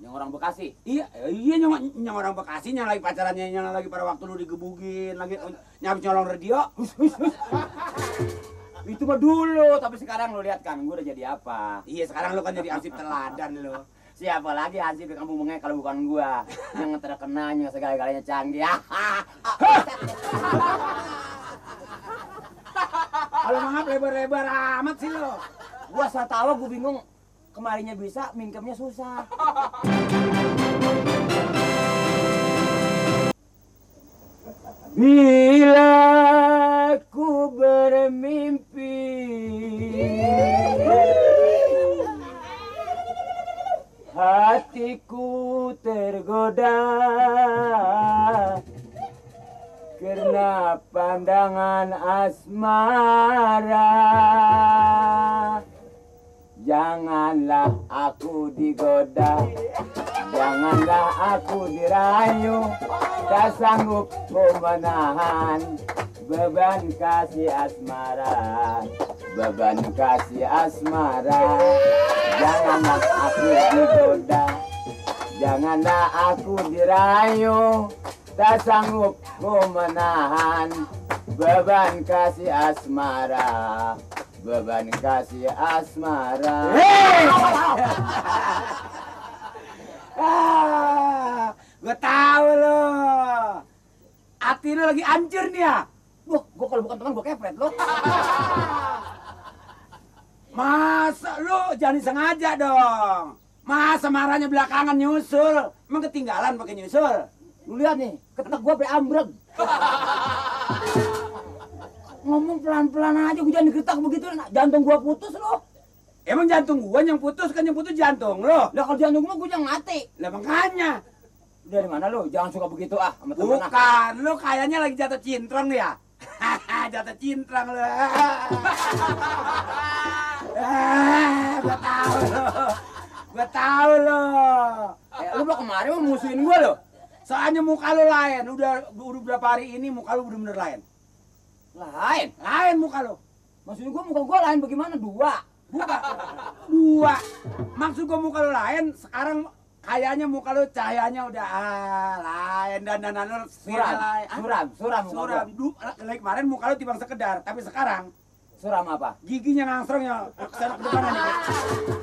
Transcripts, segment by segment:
Yang orang Bekasi. Iya, yang orang Bekasi yang lagi pacarannya, yang lagi pada waktu lu digebugin, lagi nyabis nyolong radio. Itu mah dulu, tapi sekarang lu lihat kan, gue udah jadi apa? Iya, sekarang lu kan jadi ansip teladan lu. Siapa lagi hansip di kampung Bengek kalau bukan gua? Yang terkenal, yang segala-galanya canggih. Kalau mangap lebar-lebar amat sih lo. Gua asal tahu, gua bingung. Kemarinya bisa, mingkemnya susah. Bila ku bermimpi hatiku tergoda karena pandangan asmara. Janganlah aku digoda, janganlah aku dirayu, tak sanggup ku menahan beban kasih asmara, beban kasih asmara. Janganlah aku digoda, janganlah aku dirayu, tak sanggup ku menahan beban kasih asmara, beban kasih asmara. Gue tahu lo. Hati lo lagi hancur nih ya. Wah, gua kalau bukan teman gua kepret lo. Masa lu jangan sengaja dong. Masa marahnya belakangan nyusul. Emang ketinggalan pakai nyusul? Lu lihat nih, ketek gua sampai ambrek. Ngomong pelan-pelan aja, gua jangan digetak begitu, jantung gua putus lo. Emang jantung gua yang putus, kan yang putus jantung lo. Lah kalau jantung gua jangan mati. Lah makanya. Dari mana lo? Jangan suka begitu sama temen. Bukan, lu kayaknya lagi jatuh cintrong ya. Jatuh cintrong lu. Gua tahu lo. Lu mau kemarin mau musuhin gua lo? Soalnya muka lu lain. Udah berapa hari ini muka lu bener-bener lain. Lain muka lu. Maksud gua muka gua lain bagaimana? Dua. Maksud gua muka lu lain. Sekarang kayaknya muka lu cahayanya udah lain, dan lu suram. Kemarin muka lu timbang sekedar, tapi sekarang suram apa? giginya ngangsrong ya kesana ke depan nih.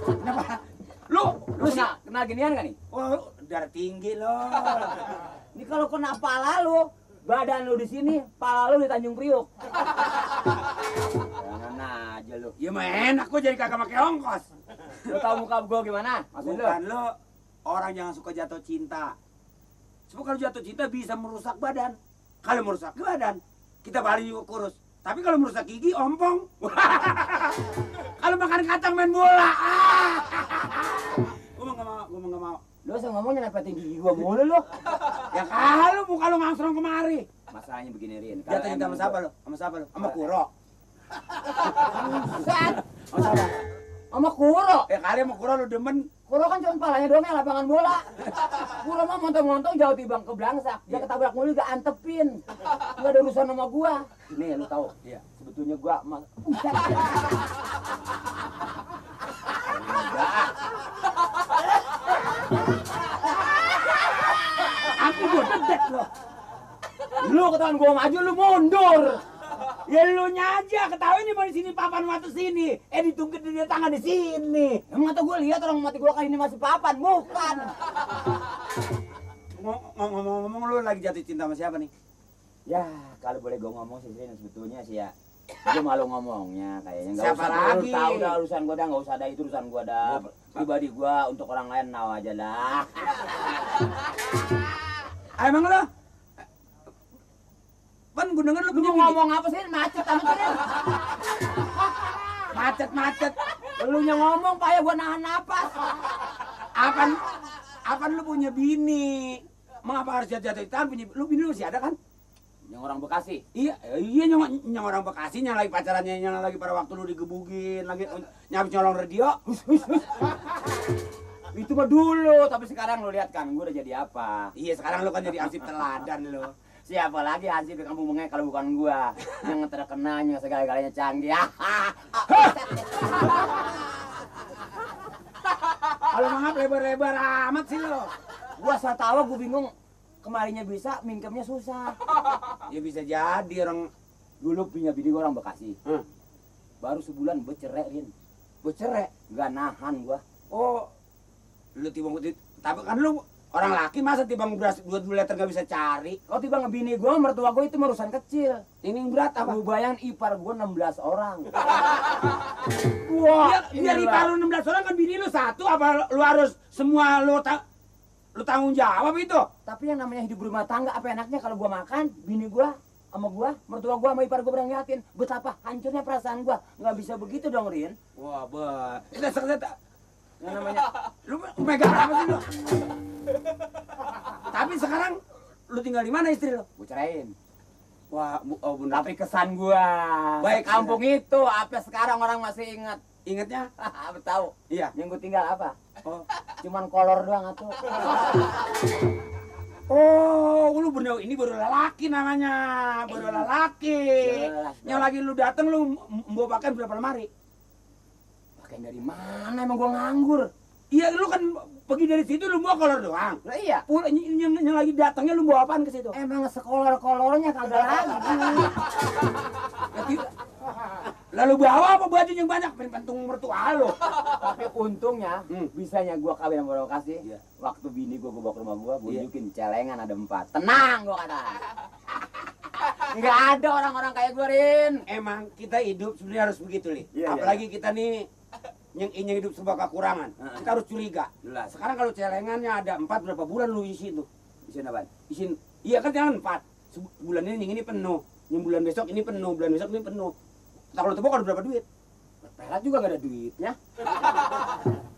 Kenapa? Lu kena ginian kan nih? Oh, darah tinggi lo. Ini kalau kena pala lu, badan lu di sini, pala lu di Tanjung Priuk. Jangan aja lu. Ya mah enak gua jadi kagak pakai ongkos. Lu tahu muka gua gimana? Maksud Bukan lu orang jangan suka jatuh cinta. Sebab kalau jatuh cinta bisa merusak badan. Kalau merusak badan, kita balik juga kurus. Tapi kalau merusak gigi, ompong. Kalau makan kacang main bola. Gua nggak mau. Lu asal ngomongnya nepetin gigi gua mulu lu. Ya kalau muka lu ngangsrong kemari. Masalahnya begini Rin. Jatuh cinta sama siapa lu? Sama Kuro. Bukan. Sama siapa? Sama Kuro. Ya kali sama Kuro lu demen. Kuro kan cuma palanya doang yang lapangan bola. Kuro mah montong-montong jauh tibang ke belangsak. Dia ketabrak mulu gak antepin. Gak ada urusan sama gua. Nih lu tahu? Iya. Sebetulnya gua Aku gua dedek lo. Lu ketahuan gua maju lu mundur. Ya lu nya aja ketahuin nih mau di sini papan mati sini. Ditunggu dia tangan di sini. Emang atau gua lihat orang mati gua kali ini masih papan, bukan. Ngomong-ngomong lu lagi jatuh cinta sama siapa nih? Ya, kalau boleh gua ngomong sih sebetulnya sih ya. Gua malu ngomongnya kayaknya. Enggak Siapa usah lagi? tahu dah urusan gua dah, enggak usah ada itu urusan gua dah. Pribadi gua untuk orang lain naw aja dah. Emang lu? Pan gue denger lu Lu mau ngomong apa sih? Macet amat sih. Macet. Lu nya ngomong payah gua nahan napas. Apaan lu punya bini? Mengapa harus jatuh-jatuhan punya lu bini lu masih ada kan? Yang orang Bekasi. Iya yang orang Bekasi yang lagi pacarannya, yang lagi pada waktu lu digebugin, lagi nyabis nyolong radio. Itu mah dulu, tapi sekarang lu lihat kan gua udah jadi apa? Iya, sekarang lu kan jadi ansip teladan lu. Siapa lagi hansip di kampung Bengek kalau bukan gua? Yang terkenal, yang segala-galanya canggih. Kalau mangap lebar-lebar amat sih lo. Gua asal tahu, gua bingung. Kemarinya bisa, mingkemnya susah. Ya bisa jadi orang Dulu punya bini gua orang Bekasi. Hah? Baru sebulan bercerai, Rin. bercerai. Gak nahan gua. Oh, lu timbang tapi kan lu orang laki masa timbang beras 2 liter gak bisa cari. Kau tiba ngebini gua, mertua gua itu urusan kecil. Ini yang berat apa? Lu bayangin ipar gua 16 orang. Wah, biar gila. ipar lu 16 orang kan bini lu satu, apa lu harus semua lu tanggung jawab itu? Tapi yang namanya hidup berumah tangga, apa enaknya kalau gua makan, bini gua sama gua, mertua gua sama ipar gua pernah ngeliatin betapa hancurnya perasaan gua. Nggak bisa begitu dong, Rin. Wah, itu yang namanya lu megang apa sih lu? Tapi sekarang lu tinggal di mana istri lu? Gua ceraiin. Wah, bener. Tapi kesan gua Baik, kampung itu, apa sekarang orang masih ingat? Ingatnya? Apa tahu? Iya. Yang gua tinggal apa? Oh. Cuman kolor doang atuh. Oh, lu bener ini baru lelaki namanya. Baru lelaki. Jelas, Yang lagi lu dateng lu bawa pakaian berapa lemari? Pakaian dari mana? Emang gua nganggur. Iya, lu kan pergi dari situ lu bawa kolor doang. Lah iya. Yang lagi datangnya lu bawa apaan ke situ? Emang sekolor-kolornya kagak lagi. Lalu bawa apa baju yang banyak? Pentung mertua lu. Tapi untungnya bisanya gua kawin sama orang Bekasi. Iya. Waktu bini gua bawa ke rumah gua Iya. tunjukin celengan ada 4. Tenang gua kata. Enggak ada orang-orang kayak gua, Rin. Emang kita hidup sebenarnya harus begitu, Li. Iya, Apalagi kita nih yang hidup sebuah kekurangan. Kita harus curiga. Jelas. Sekarang kalau celengannya ada 4, berapa bulan lu isi itu? Isinya apaan? Isin, iya kan jangan 4. Bulan ini yang ini penuh. Yang bulan besok ini penuh, bulan besok ini penuh. Nah, kalau tebok ada berapa duit? Pelat juga gak ada duitnya.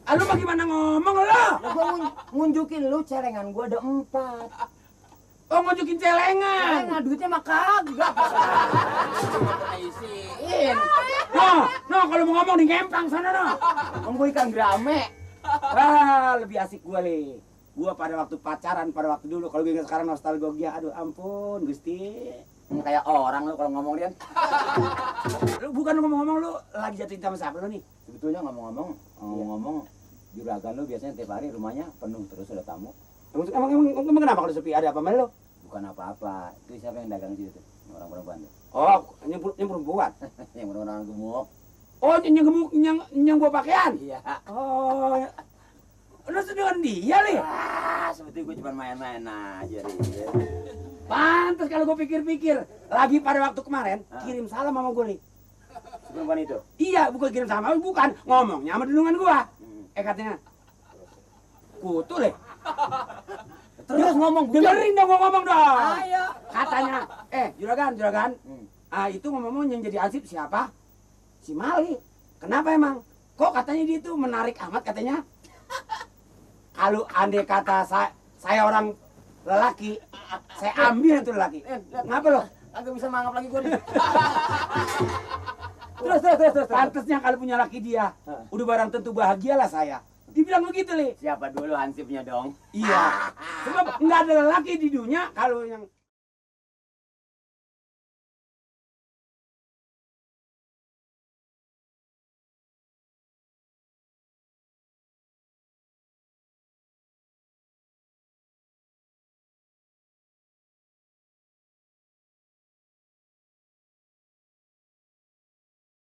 Ah, lu bagaimana ngomong lo? Lah gua ngunjukin lu celengan gua ada 4. Oh, ngunjukin celengan. Celengan duitnya mah kagak. Isiin. No, kalau mau ngomong di ngempang sana no. Gua ikan grame. Lebih asik gua, Li. Gua pada waktu pacaran, pada waktu dulu, kalau gue ingat sekarang nostalgia, aduh ampun, Gusti. Kayak orang lu kalau ngomong dia. Lu bukan ngomong-ngomong lu lagi jatuh cinta sama siapa lu nih? Sebetulnya ngomong-ngomong juragan lu biasanya tiap hari rumahnya penuh terus ada tamu. Emang kenapa kalau sepi? Ada apa sama lu? Bukan apa-apa. Itu siapa yang dagang di situ? Orang perempuan tuh. Oh, yang perempuan. Yang orang gemuk. Oh, yang bawa pakaian? Iya. Oh, lu dengan dia, Li? Sebetulnya gue cuma main-main aja, Rin. Pantes kalau gue pikir-pikir. Lagi pada waktu kemarin, kirim salam sama gue, Li. Perempuan itu? Iya, bukan kirim salam, bukan. Ngomongnya sama dudungan gua. Katanya, kutu, Le. Terus ngomong, dengerin dong, gua ngomong dong. Ayo. Katanya, juragan. Itu ngomong yang jadi ansip siapa? Si Mali. Kenapa emang? Kok katanya dia itu menarik amat katanya? Kalau andai kata saya orang lelaki, saya ambil itu lelaki. Ngapa lo? Agak bisa mangap lagi gue nih. Terus. Pantasnya kalau punya laki dia, udah barang tentu bahagialah saya. Dibilang begitu, Li. Siapa dulu hansipnya dong? Iya. Sebab nggak ada lelaki di dunia kalau yang